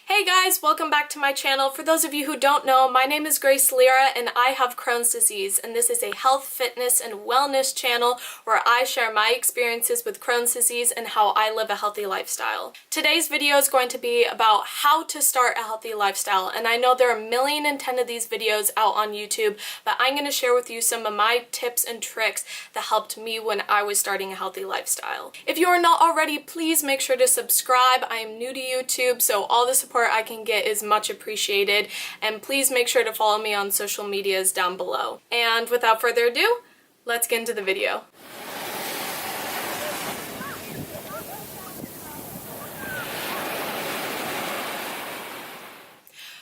Hey guys, welcome back to my channel. For those of you who don't know, my name is Lyra and I have Crohn's disease, and this is a health, fitness, and wellness channel where I share my experiences with Crohn's disease and how I live a healthy lifestyle. Today's video is going to be about how to start a healthy lifestyle, and I know there are 1,010,000 of these videos out on YouTube, but I'm going to share with you some of my tips and tricks that helped me when I was starting a healthy lifestyle. If you are not already, please make sure to subscribe. I am new to YouTube, so all the support I can get is much appreciated, and please make sure to follow me on social medias down below. And without further ado, let's get into the video.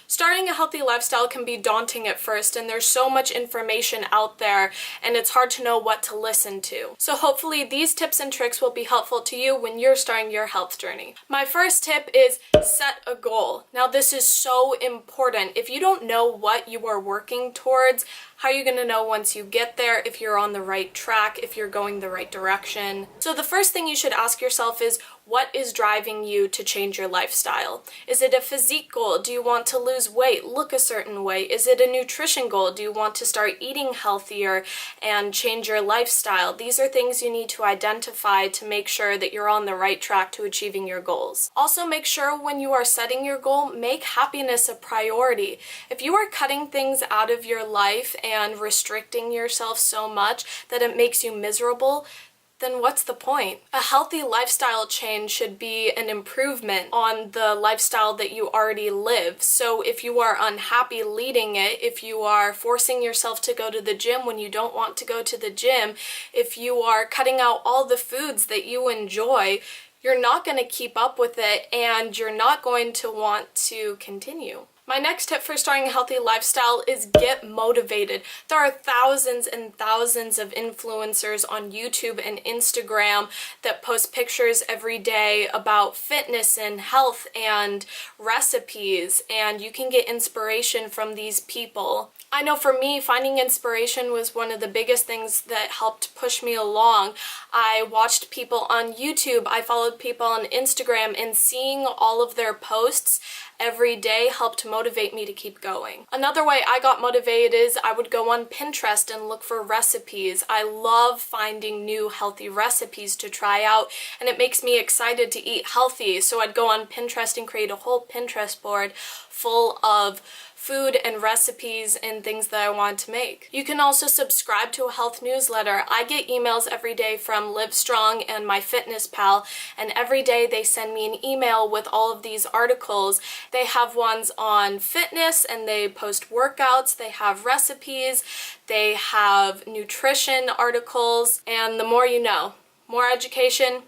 Starting a healthy lifestyle can be daunting at first, and there's so much information out there and it's hard to know what to listen to. So hopefully these tips and tricks will be helpful to you when you're starting your health journey. My first tip is set a goal. Now this is so important. If you don't know what you are working towards, how are you going to know once you get there if you're on the right track, if you're going the right direction? So the first thing you should ask yourself is, what is driving you to change your lifestyle? Is it a physique goal? Do you want to lose weight, look a certain way? Is it a nutrition goal? Do you want to start eating healthier and change your lifestyle? These are things you need to identify to make sure that you're on the right track to achieving your goals. Also, make sure when you are setting your goal, make happiness a priority. If you are cutting things out of your life and restricting yourself so much that it makes you miserable, then what's the point? A healthy lifestyle change should be an improvement on the lifestyle that you already live. So if you are unhappy leading it, if you are forcing yourself to go to the gym when you don't want to go to the gym, if you are cutting out all the foods that you enjoy, you're not going to keep up with it and you're not going to want to continue. My next tip for starting a healthy lifestyle is get motivated. There are thousands and thousands of influencers on YouTube and Instagram that post pictures every day about fitness and health and recipes, and you can get inspiration from these people. I know for me, finding inspiration was one of the biggest things that helped push me along. I watched people on YouTube, I followed people on Instagram, and seeing all of their posts every day helped motivate me to keep going. Another way I got motivated is I would go on Pinterest and look for recipes. I love finding new healthy recipes to try out, and it makes me excited to eat healthy. So I'd go on Pinterest and create a whole Pinterest board full of food and recipes and things that I want to make. You can also subscribe to a health newsletter. I get emails every day from Livestrong and MyFitnessPal, and every day they send me an email with all of these articles. They have ones on fitness and they post workouts, they have recipes, they have nutrition articles, and the more you know. More education.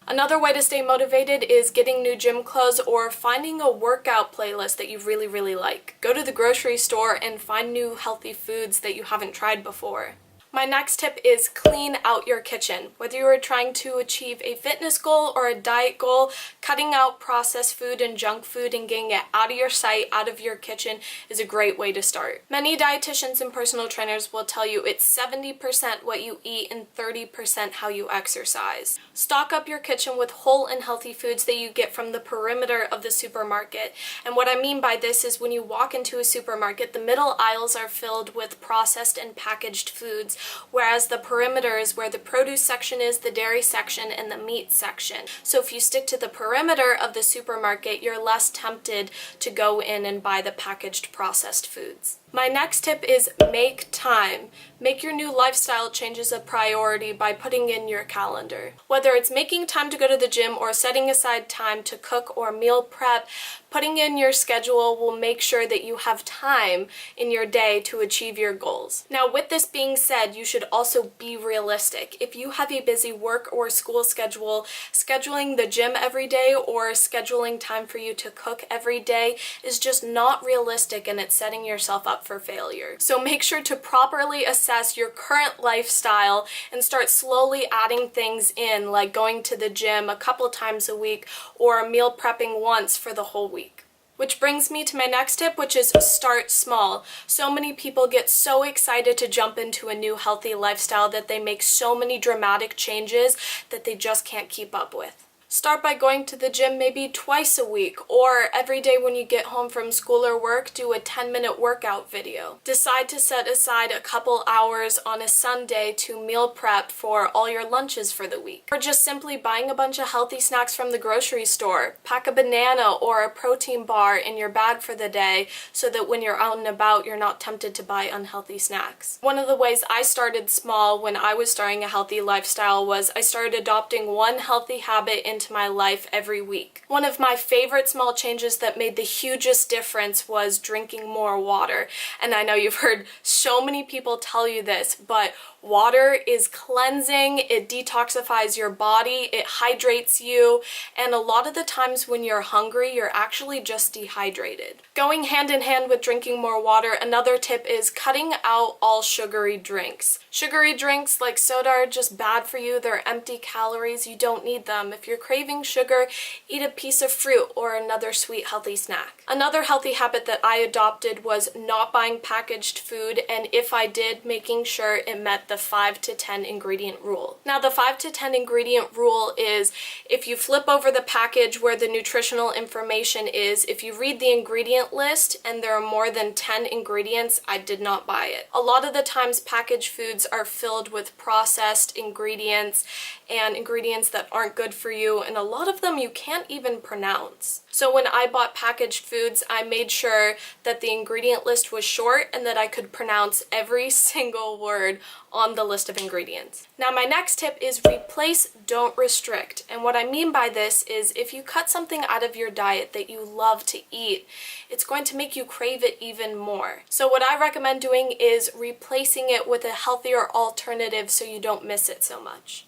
Another way to stay motivated is getting new gym clothes or finding a workout playlist that you really like. Go to the grocery store and find new healthy foods that you haven't tried before. My next tip is clean out your kitchen. Whether you are trying to achieve a fitness goal or a diet goal, cutting out processed food and junk food and getting it out of your sight, out of your kitchen is a great way to start. Many dietitians and personal trainers will tell you it's 70% what you eat and 30% how you exercise. Stock up your kitchen with whole and healthy foods that you get from the perimeter of the supermarket. And what I mean by this is when you walk into a supermarket, the middle aisles are filled with processed and packaged foods, whereas the perimeter is where the produce section is, the dairy section, and the meat section. So if you stick to the perimeter of the supermarket, you're less tempted to go in and buy the packaged processed foods. My next tip is make time. Make your new lifestyle changes a priority by putting in your calendar. Whether it's making time to go to the gym or setting aside time to cook or meal prep, putting in your schedule will make sure that you have time in your day to achieve your goals. Now, with this being said, you should also be realistic. If you have a busy work or school schedule, scheduling the gym every day or scheduling time for you to cook every day is just not realistic, and it's setting yourself up for failure. So make sure to properly assess your current lifestyle and start slowly adding things in, like going to the gym a couple times a week or meal prepping once for the whole week. Which brings me to my next tip, which is start small. So many people get so excited to jump into a new healthy lifestyle that they make so many dramatic changes that they just can't keep up with. Start by going to the gym maybe twice a week, or every day when you get home from school or work, do a 10-minute workout video. Decide to set aside a couple hours on a Sunday to meal prep for all your lunches for the week. Or just simply buying a bunch of healthy snacks from the grocery store. Pack a banana or a protein bar in your bag for the day so that when you're out and about, you're not tempted to buy unhealthy snacks. One of the ways I started small when I was starting a healthy lifestyle was I started adopting one healthy habit into my life every week. One of my favorite small changes that made the hugest difference was drinking more water. And I know you've heard so many people tell you this, but water is cleansing, it detoxifies your body, it hydrates you, and a lot of the times when you're hungry, you're actually just dehydrated. Going hand in hand with drinking more water, another tip is cutting out all sugary drinks. Sugary drinks like soda are just bad for you, they're empty calories, you don't need them. If you're craving sugar, eat a piece of fruit or another sweet healthy snack. Another healthy habit that I adopted was not buying packaged food, and if I did, making sure it met the 5 to 10 ingredient rule. Now the 5 to 10 ingredient rule is if you flip over the package where the nutritional information is, if you read the ingredient list and there are more than 10 ingredients, I did not buy it. A lot of the times packaged foods are filled with processed ingredients and ingredients that aren't good for you, and a lot of them you can't even pronounce. So when I bought packaged foods, I made sure that the ingredient list was short and that I could pronounce every single word on the list of ingredients. Now my next tip is replace, don't restrict. And what I mean by this is if you cut something out of your diet that you love to eat, it's going to make you crave it even more. So what I recommend doing is replacing it with a healthier alternative so you don't miss it so much.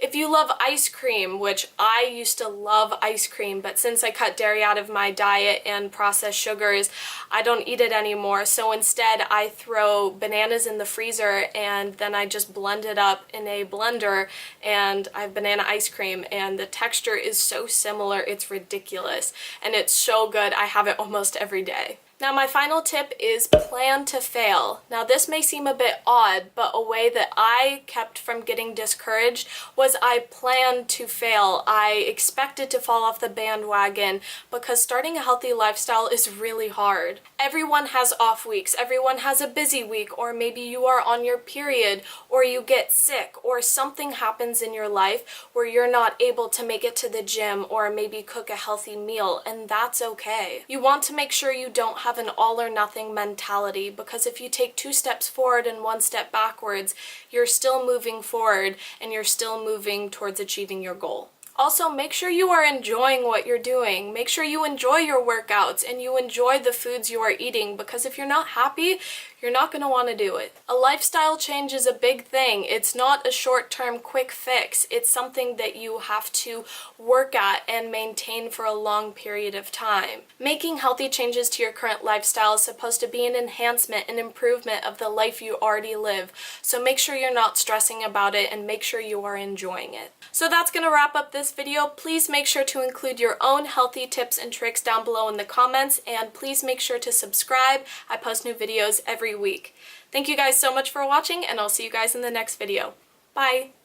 If you love ice cream, which I used to love ice cream, but since I cut dairy out of my diet and processed sugars, I don't eat it anymore. So instead I throw bananas in the freezer and then I just blend it up in a blender and I have banana ice cream, and the texture is so similar, it's ridiculous. And it's so good, I have it almost every day. Now my final tip is plan to fail. Now this may seem a bit odd, but a way that I kept from getting discouraged was I planned to fail. I expected to fall off the bandwagon because starting a healthy lifestyle is really hard. Everyone has off weeks, everyone has a busy week, or maybe you are on your period, or you get sick, or something happens in your life where you're not able to make it to the gym or maybe cook a healthy meal, and that's okay. You want to make sure you don't have an all or nothing mentality, because if you take 2 steps forward and 1 step backwards, you're still moving forward and you're still moving towards achieving your goal. Also, make sure you are enjoying what you're doing. Make sure you enjoy your workouts and you enjoy the foods you are eating, because if you're not happy, you're not going to want to do it. A lifestyle change is a big thing. It's not a short-term quick fix. It's something that you have to work at and maintain for a long period of time. Making healthy changes to your current lifestyle is supposed to be an enhancement and improvement of the life you already live. So make sure you're not stressing about it and make sure you are enjoying it. So that's going to wrap up this video. Please make sure to include your own healthy tips and tricks down below in the comments, and please make sure to subscribe. I post new videos every week. Thank you guys so much for watching, and I'll see you guys in the next video. Bye!